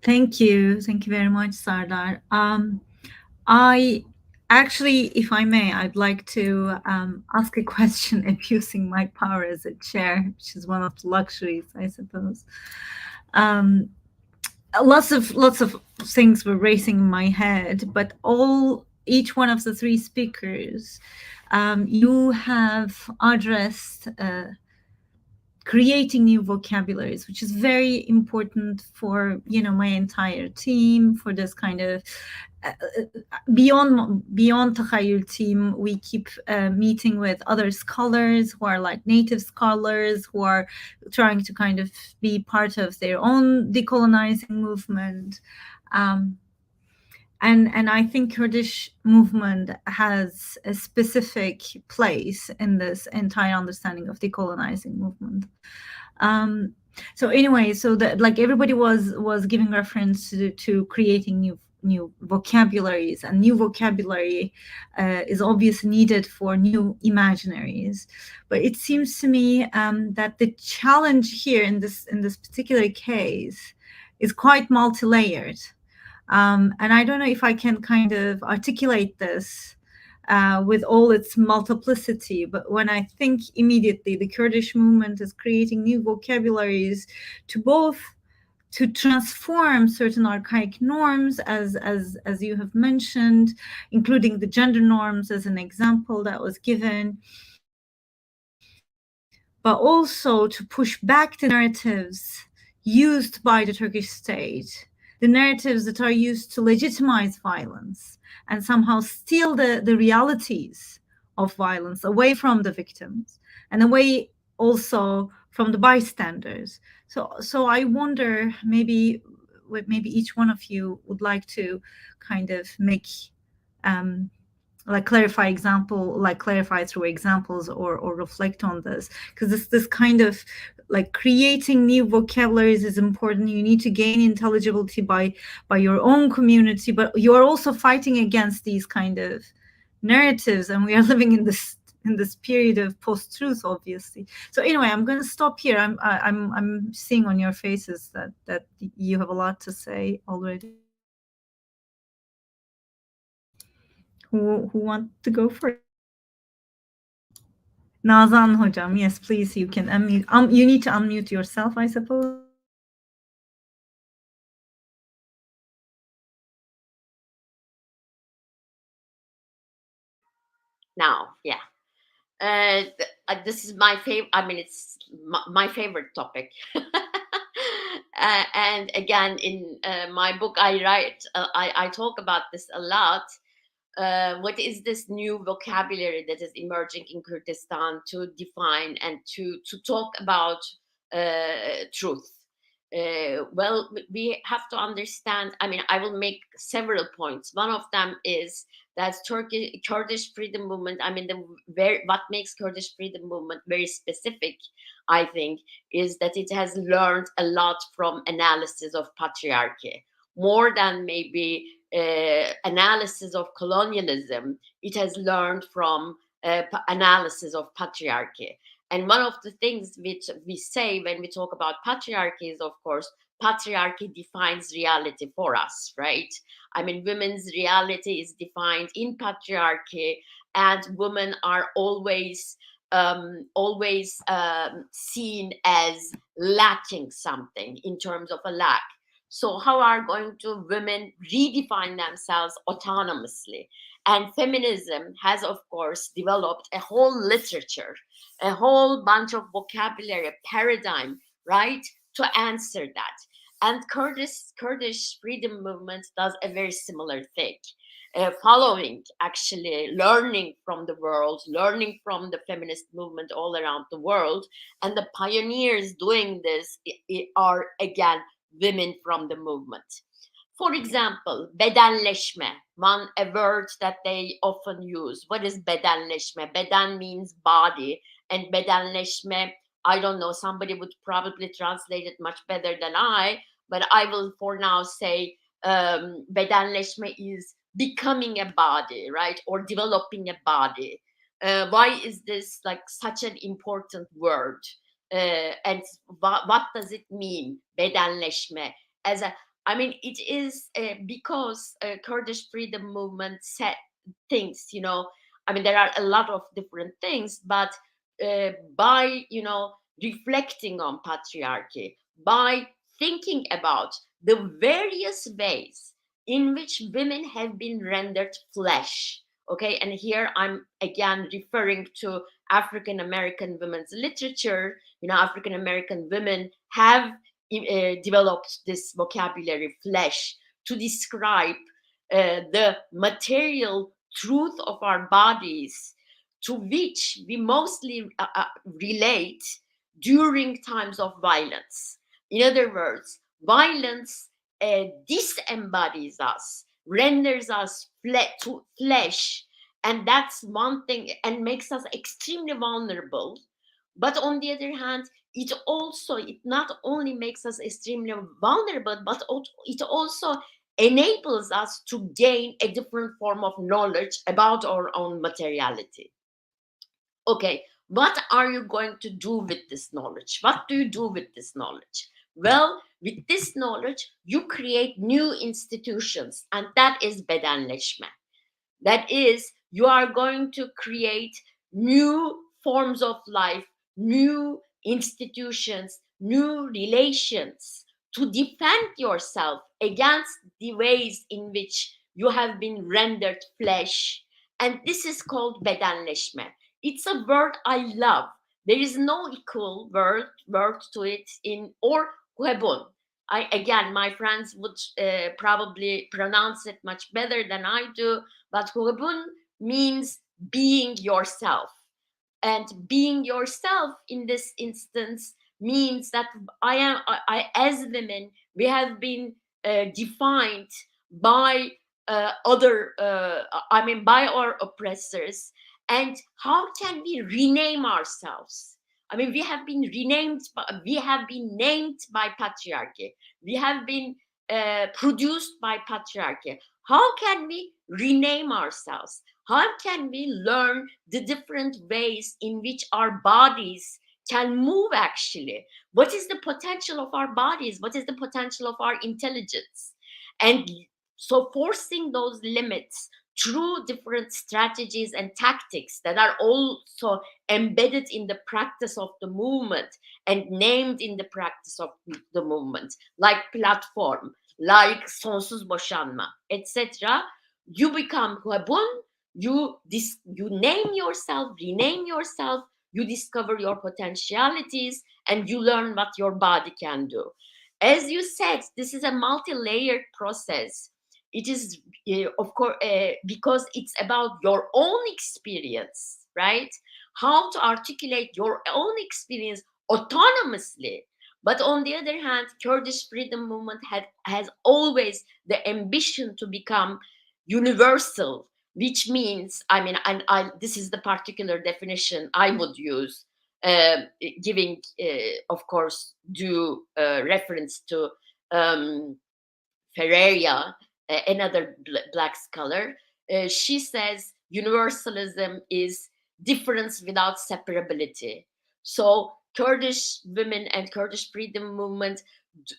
Thank you very much, Sardar. I actually, if I may, I'd like to ask a question abusing my power as a chair, which is one of the luxuries, I suppose. Lots of things were racing in my head, but each one of the 3 speakers, you have addressed creating new vocabularies, which is very important for my entire team, for this kind of beyond Takhayyul team. We keep meeting with other scholars who are like native scholars, who are trying to kind of be part of their own decolonizing movement. And I think Kurdish movement has a specific place in this entire understanding of decolonizing movement. So anyway, so that like everybody was giving reference to creating new vocabularies, and new vocabulary is obviously needed for new imaginaries. But it seems to me that the challenge here in this particular case is quite multi-layered, and I don't know if I can kind of articulate this with all its multiplicity. But when I think immediately, the Kurdish movement is creating new vocabularies to both to transform certain archaic norms, as you have mentioned, including the gender norms as an example that was given, but also to push back the narratives used by the Turkish state, the narratives that are used to legitimize violence and somehow steal the realities of violence away from the victims and away also from the bystanders. So I wonder, maybe each one of you would like to kind of make clarify through examples or reflect on this, because this kind of like creating new vocabularies is important. You need to gain intelligibility by your own community, but you are also fighting against these kind of narratives, and we are living in this period of post-truth, obviously. So anyway, I'm going to stop here. I'm seeing on your faces that you have a lot to say already. Who want to go first? Nazan Hocam, yes, please, you can unmute. You need to unmute yourself, I suppose. Now, yeah. This is my favorite. I mean, it's my favorite topic. And again, in my book, I write, I talk about this a lot. What is this new vocabulary that is emerging in Kurdistan to define and to talk about truth? Well, we have to understand. I mean, I will make several points. One of them is that Kurdish freedom movement. I mean, what makes Kurdish freedom movement very specific, I think, is that it has learned a lot from analysis of patriarchy, more than maybe analysis of colonialism. It has learned from analysis of patriarchy. And one of the things which we say when we talk about patriarchy is, of course, patriarchy defines reality for us, right? I mean, women's reality is defined in patriarchy, and women are always seen as lacking something in terms of a lack. So how are going to women redefine themselves autonomously? And feminism has, of course, developed a whole literature, a whole bunch of vocabulary, a paradigm, right, to answer that. And Kurdish freedom movement does a very similar thing, following, actually learning from the world, learning from the feminist movement all around the world. And the pioneers doing this are, again, women from the movement. For example, bedenleşme, a word that they often use. What is bedenleşme? Beden means body, and bedenleşme, I don't know, somebody would probably translate it much better than I, but I will for now say bedenleşme is becoming a body, right? Or developing a body. Why is this like such an important word? And what does it mean, bedenleşme? I mean, it is because Kurdish freedom movement set things, I mean, there are a lot of different things, but by, reflecting on patriarchy, by thinking about the various ways in which women have been rendered flesh. Okay, and here I'm again referring to African American women's literature. African American women have developed this vocabulary, flesh, to describe the material truth of our bodies, to which we mostly relate during times of violence. In other words, violence disembodies us, renders us flesh, and that's one thing, and makes us extremely vulnerable. But on the other hand, it not only makes us extremely vulnerable, but it also enables us to gain a different form of knowledge about our own materiality. Okay, what are you going to do with this knowledge? What do you do with this knowledge? Well, with this knowledge, you create new institutions, and that is bedenleşme. That is, you are going to create new forms of life, new institutions, new relations to defend yourself against the ways in which you have been rendered flesh. And this is called bedenleşme. It's a word I love. There is no equal word to it or huebun. My friends would probably pronounce it much better than I do, but huebun means being yourself. And being yourself in this instance means that I as women, we have been defined by by our oppressors. And how can we rename ourselves? I mean, we have been named by patriarchy. We have been produced by patriarchy. How can we rename ourselves? How can we learn the different ways in which our bodies can move actually? What is the potential of our bodies? What is the potential of our intelligence? And so forcing those limits through different strategies and tactics that are also embedded in the practice of the movement and named in the practice of the movement, like platform, like sonsuz boşanma, etc. You become huebun, you name yourself, rename yourself, you discover your potentialities, and you learn what your body can do. As you said, this is a multi-layered process. It is, of course, because it's about your own experience, right? How to articulate your own experience autonomously. But on the other hand, Kurdish freedom movement has always the ambition to become universal, which means, this is the particular definition I would use, giving, of course, due reference to Ferreira, another black scholar. She says universalism is difference without separability. So Kurdish women and Kurdish freedom movement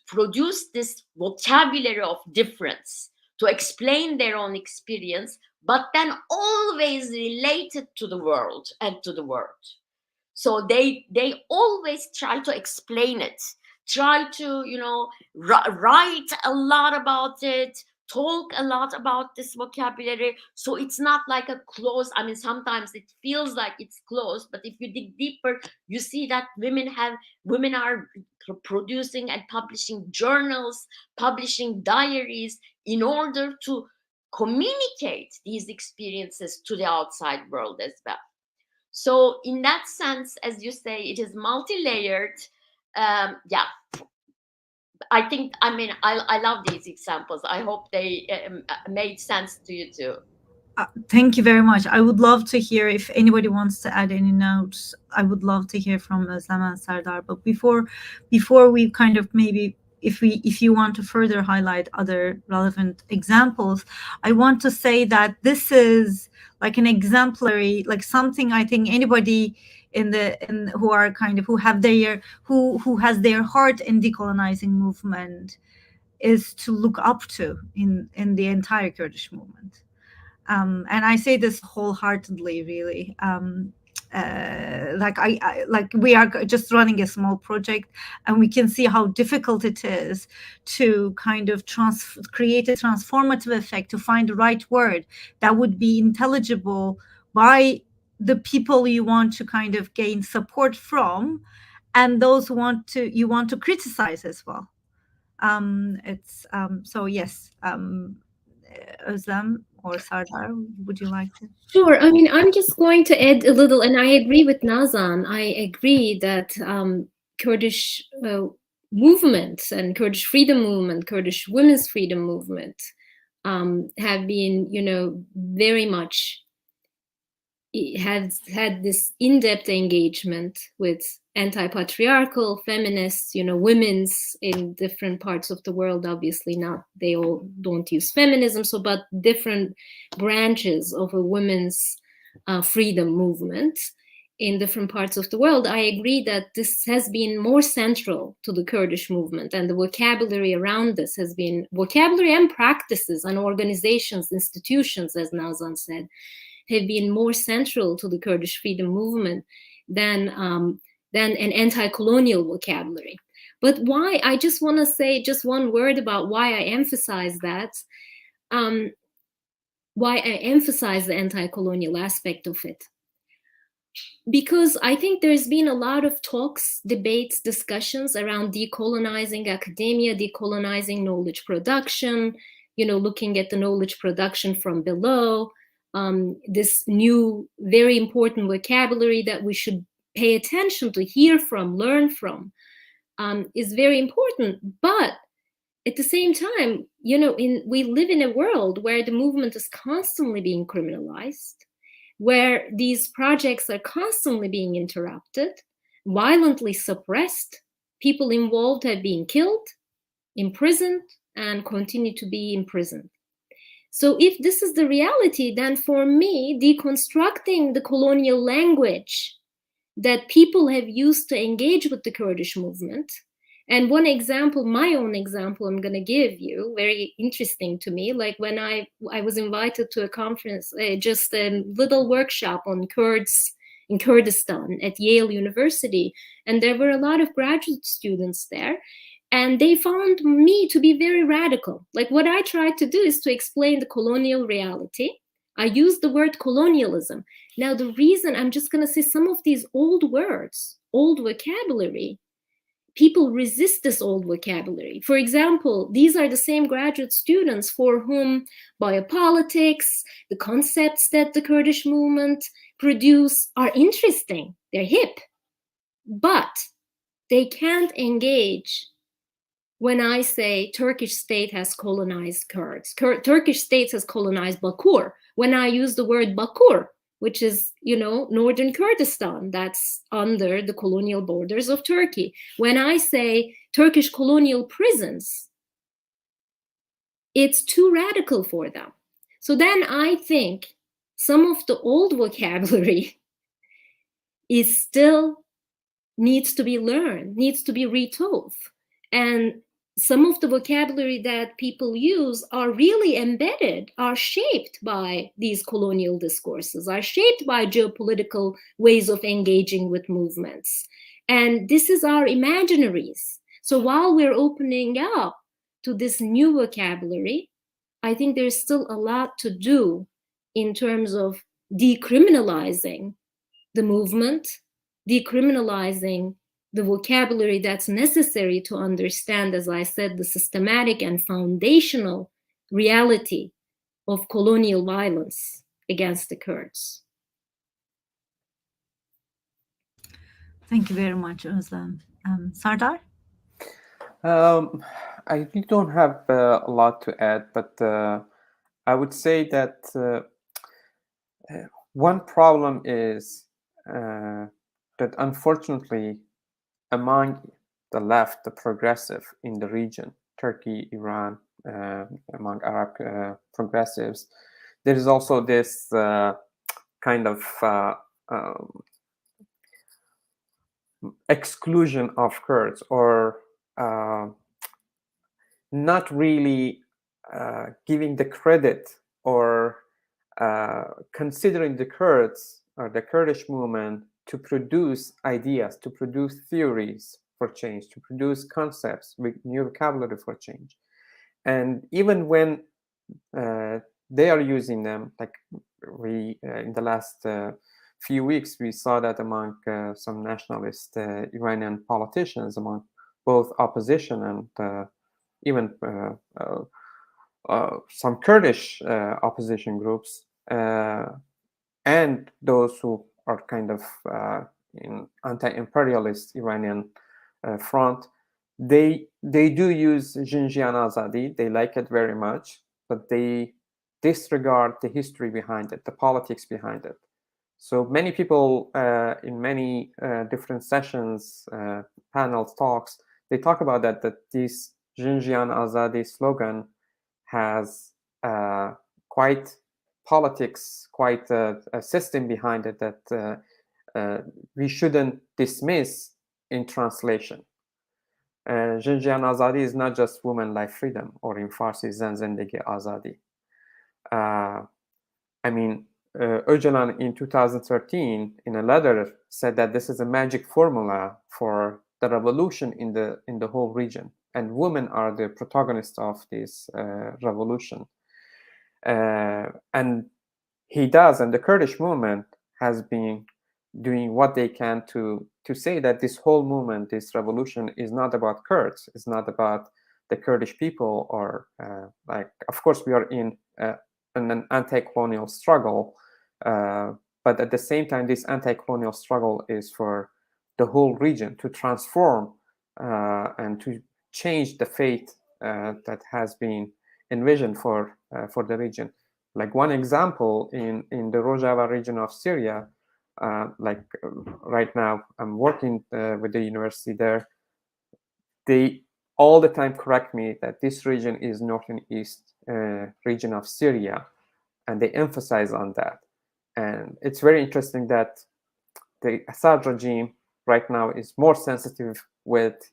produced this vocabulary of difference to explain their own experience, but then always related to the world and to the world. So they always try to explain it, try to, write a lot about it, talk a lot about this vocabulary. So it's not like a closed, sometimes it feels like it's closed, but if you dig deeper, you see that women are producing and publishing journals, publishing diaries in order to communicate these experiences to the outside world as well. So in that sense, as you say, it is multi-layered. I think, I love these examples. I hope they made sense to you too. Thank you very much. I would love to hear if anybody wants to add any notes. I would love to hear from Özlem and Serdar. But before we kind of maybe, if you want to further highlight other relevant examples, I want to say that this is like an exemplary, like something I think anybody who has their heart in decolonizing movement is to look up to in the entire Kurdish movement. And I say this wholeheartedly, really. We are just running a small project, and we can see how difficult it is to kind of create a transformative effect, to find the right word that would be intelligible by the people you want to kind of gain support from, and those you want to criticize as well. So yes, Özlem or Serdar, would you like to? Sure. I'm just going to add a little, and I agree with Nazan. I agree that Kurdish movements and Kurdish freedom movement, Kurdish women's freedom movement have been, very much has had this in-depth engagement with anti-patriarchal, feminists, women's in different parts of the world. Obviously, not they all don't use feminism, but different branches of a women's freedom movement in different parts of the world. I agree that this has been more central to the Kurdish movement, and the vocabulary around this has been vocabulary and practices and organizations, institutions, as Nazan said, have been more central to the Kurdish freedom movement than an anti-colonial vocabulary. But why? I just want to say just one word about why I emphasize that. Why I emphasize the anti-colonial aspect of it. Because I think there's been a lot of talks, debates, discussions around decolonizing academia, decolonizing knowledge production, looking at the knowledge production from below, this new, very important vocabulary that we should pay attention to, hear from, learn from, is very important. But at the same time, we live in a world where the movement is constantly being criminalized, where these projects are constantly being interrupted, violently suppressed. People involved have been killed, imprisoned, and continue to be imprisoned. So if this is the reality, then for me, deconstructing the colonial language that people have used to engage with the Kurdish movement, and one example, my own example, I'm going to give you, very interesting to me, like when I was invited to a conference, just a little workshop on Kurds in Kurdistan at Yale University, and there were a lot of graduate students there, and they found me to be very radical. Like what I tried to do is to explain the colonial reality. I used the word colonialism. Now, the reason I'm just going to say some of these old words, old vocabulary, people resist this old vocabulary. For example, these are the same graduate students for whom biopolitics, the concepts that the Kurdish movement produce are interesting. They're hip, but they can't engage when I say Turkish state has colonized Kurds. Turkish state has colonized Bakur. When I use the word Bakur, which is, northern Kurdistan, that's under the colonial borders of Turkey. When I say Turkish colonial prisons, it's too radical for them. So then I think some of the old vocabulary is still needs to be learned, needs to be retold. And some of the vocabulary that people use are really embedded, are shaped by these colonial discourses, are shaped by geopolitical ways of engaging with movements. And this is our imaginaries. So while we're opening up to this new vocabulary, I think there's still a lot to do in terms of decriminalizing the movement, decriminalizing the vocabulary that's necessary to understand, as I said, the systematic and foundational reality of colonial violence against the Kurds. Thank you very much, Özlem. Sardar? I really don't have a lot to add, but I would say that one problem is that unfortunately, among the left, the progressive in the region, Turkey, Iran, among Arab progressives, there is also this kind of exclusion of Kurds, or not really giving the credit or considering the Kurds or the Kurdish movement to produce ideas, to produce theories for change, to produce concepts with new vocabulary for change. And even when they are using them, like we in the last few weeks, we saw that among some nationalist Iranian politicians, among both opposition and even some Kurdish opposition groups, and those who are kind of in anti-imperialist Iranian front, they do use Jinjiyan Azadi. They like it very much, but they disregard the history behind it, the politics behind it. So many people in many different sessions, panels, talks, they talk about that this Xinjiang Azadi slogan has quite politics, quite a system behind it that we shouldn't dismiss in translation. Xinjiang Azadi is not just women life freedom, or in Farsi Zan Zendegi Azadi. I mean, Öcalan in 2013 in a letter said that this is a magic formula for the revolution in the whole region, and women are the protagonists of this revolution. And he does, and the Kurdish movement has been doing what they can to say that this whole movement, this revolution, is not about Kurds, it's not about the Kurdish people, or like, of course, we are in an anti-colonial struggle, but at the same time, this anti-colonial struggle is for the whole region to transform and to change the fate that has been envisioned for the region. Like one example, in the Rojava region of Syria, right now I'm working with the university there. They all the time correct me that this region is northern east region of Syria, and they emphasize on that. And it's very interesting that the Assad regime right now is more sensitive with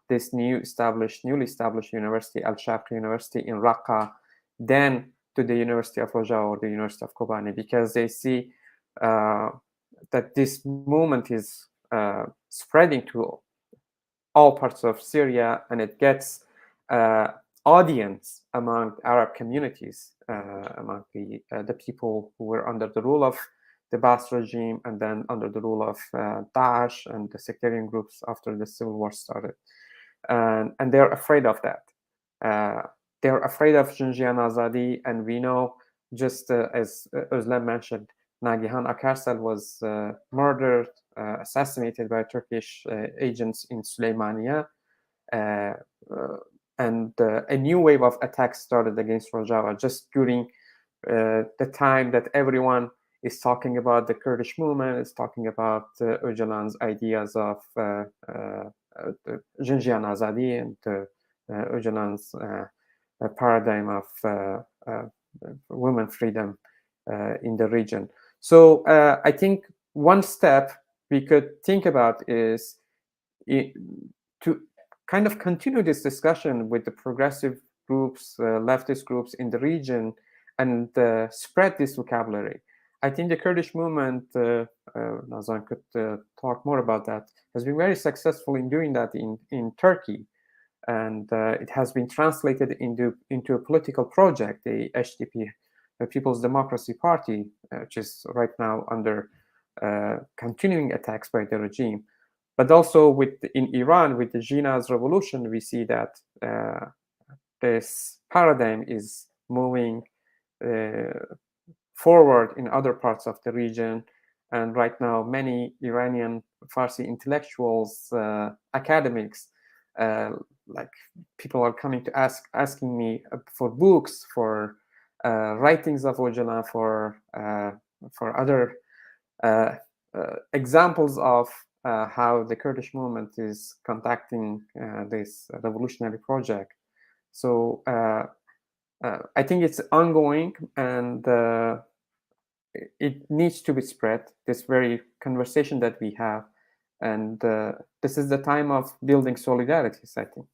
this newly established university, Al-Shafri University in Raqqa, than to the University of Rojava or the University of Kobani, because they see that this movement is spreading to all parts of Syria, and it gets audience among Arab communities, among the people who were under the rule of the Ba'ath regime, and then under the rule of Daesh and the sectarian groups after the civil war started. And they're afraid of that. They're afraid of Xinjiang Azadi, and we know, just as Özlem mentioned, Nagihan Akarsel was murdered, assassinated by Turkish agents in Süleymaniye, and a new wave of attacks started against Rojava just during the time that everyone is talking about the Kurdish movement, is talking about Öcalan's ideas of Xinjiang Azadi and Öcalan's paradigm of women freedom in the region. So I think one step we could think about is to kind of continue this discussion with the progressive groups, leftist groups in the region, and spread this vocabulary. I think the Kurdish movement, Nazan could talk more about that, has been very successful in doing that in Turkey. And it has been translated into a political project, the HDP, the People's Democracy Party, which is right now under continuing attacks by the regime. But also in Iran, with the Jinaz revolution, we see that this paradigm is moving forward in other parts of the region. And right now, many Iranian Farsi intellectuals, academics, like people are coming to asking me for books, for writings of Öcalan, for other examples of how the Kurdish movement is conducting this revolutionary project. So I think it's ongoing, and it needs to be spread, this very conversation that we have. And this is the time of building solidarities, I think.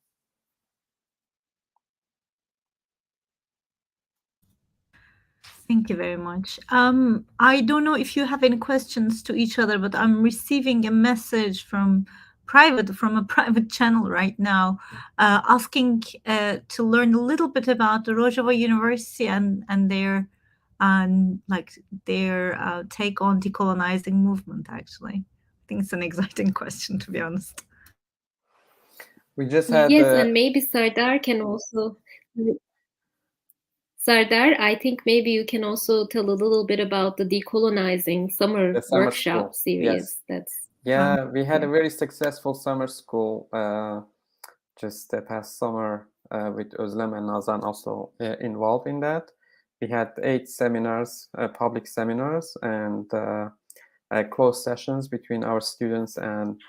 Thank you very much. I don't know if you have any questions to each other, but I'm receiving a message from a private channel right now, asking to learn a little bit about the Rojava University and their take on decolonizing movement. Actually, I think it's an exciting question, to be honest. We just had and maybe Sardar can also. Sardar, I think maybe you can also tell a little bit about the decolonizing summer workshop series. Yes. We had a very successful summer school just the past summer with Özlem and Nazan also involved in that. We had 8 seminars, public seminars, and closed sessions between our students and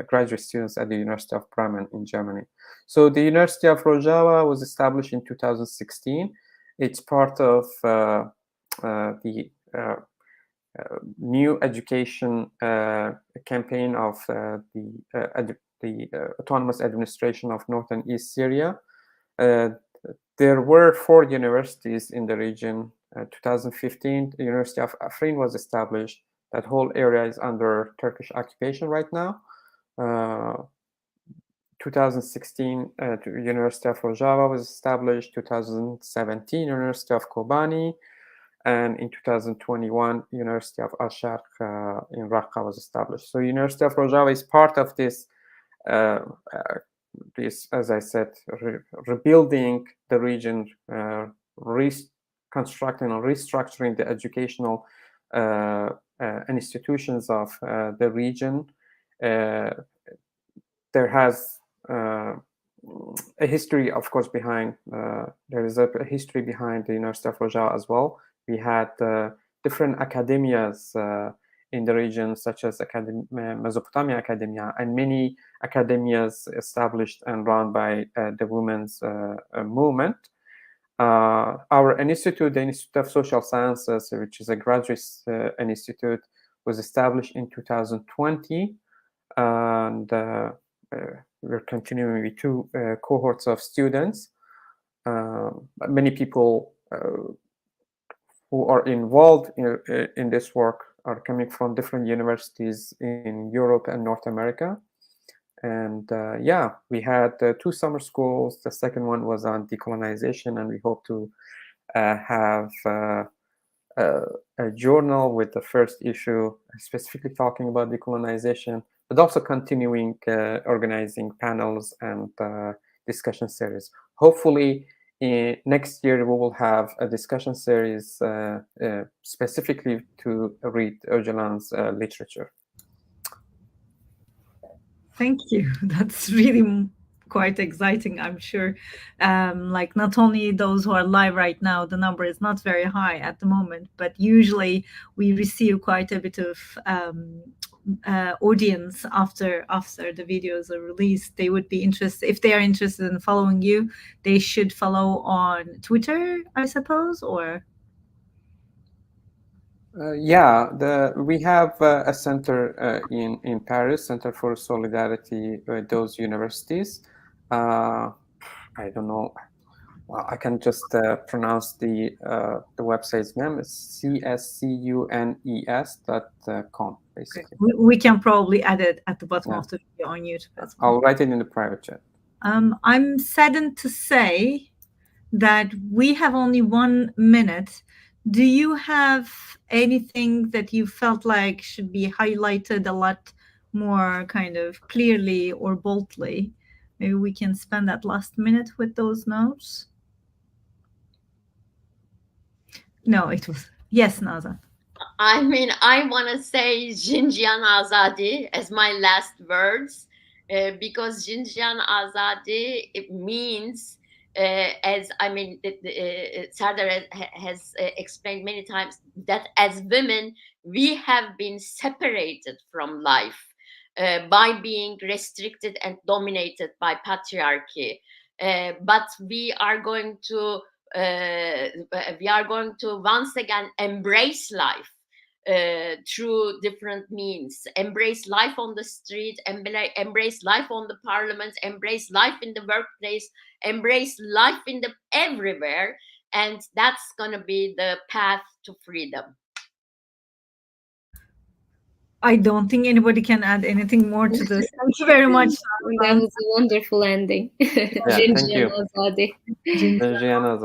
graduate students at the University of Bremen in Germany. So the University of Rojava was established in 2016. It's part of the new education campaign of the Autonomous Administration of North and East Syria. There were 4 universities in the region. 2015, the University of Afrin was established. That whole area is under Turkish occupation right now. 2016, University of Rojava was established. 2017, University of Kobani. And in 2021, University of Al-Sharq in Raqqa was established. So University of Rojava is part of this, as I said, rebuilding the region, reconstructing or restructuring the educational institutions of the region. There has a history, of course, behind, there is a history behind the University of Rojava as well. We had different academias in the region, such as Mesopotamia Academia, and many academias established and run by the women's movement. Our institute, the Institute of Social Sciences, which is a graduate institute, was established in 2020, and we're continuing with 2 cohorts of students. Many people who are involved in this work are coming from different universities in Europe and North America. And yeah, we had 2 summer schools. The second one was on decolonization, and we hope to have a journal with the first issue specifically talking about decolonization, but also continuing organizing panels and discussion series. Hopefully, next year we will have a discussion series specifically to read Öcalan's literature. Thank you. That's really quite exciting, I'm sure. Like, not only those who are live right now, the number is not very high at the moment, but usually we receive quite a bit of audience after the videos are released. They would be interested, if they are interested in following you, they should follow on Twitter, I suppose, or? Yeah, we have a center in Paris, Center for Solidarity with those universities. I don't know. Well, I can just pronounce the website's name. It's cscunes.com, basically. We can probably add it at the bottom of the video on YouTube as well. I'll write it in the private chat. I'm saddened to say that we have only 1 minute. Do you have anything that you felt like should be highlighted a lot more kind of clearly or boldly? Maybe we can spend that last minute with those notes. No, it was, yes, Nazan. I mean, I want to say Jinjiyan Azadi as my last words, because Jinjiyan Azadi, it means, as I mean, Sardar has explained many times, that as women, we have been separated from life by being restricted and dominated by patriarchy. But we are going to once again embrace life through different means. Embrace life on the street, embrace life on the parliament, embrace life in the workplace, embrace life in the everywhere, and that's going to be the path to freedom. I don't think anybody can add anything more to this. Thank you very much. That was a wonderful ending. Yeah, thank you. Azadi. Jinjiyan Azadi.